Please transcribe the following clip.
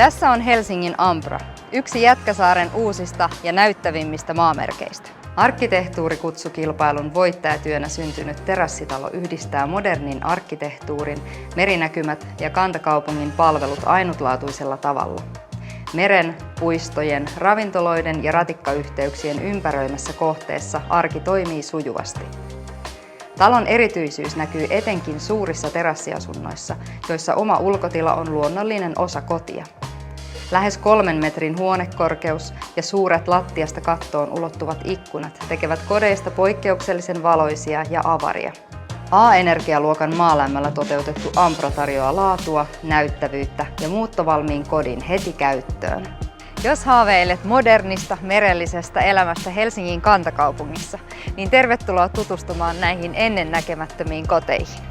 Tässä on Helsingin Ambro, yksi Jätkäsaaren uusista ja näyttävimmistä maamerkeistä. Arkkitehtuurikutsukilpailun voittajatyönä syntynyt terassitalo yhdistää modernin arkkitehtuurin, merinäkymät ja kantakaupungin palvelut ainutlaatuisella tavalla. Meren, puistojen, ravintoloiden ja ratikkayhteyksien ympäröimässä kohteessa arki toimii sujuvasti. Talon erityisyys näkyy etenkin suurissa terassiasunnoissa, joissa oma ulkotila on luonnollinen osa kotia. Lähes 3 metrin huonekorkeus ja suuret lattiasta kattoon ulottuvat ikkunat tekevät kodeista poikkeuksellisen valoisia ja avaria. A-energialuokan maalämmöllä toteutettu Ambro tarjoaa laatua, näyttävyyttä ja muuttovalmiin kodin heti käyttöön. Jos haaveilet modernista, merellisestä elämästä Helsingin kantakaupungissa, niin tervetuloa tutustumaan näihin ennennäkemättömiin koteihin.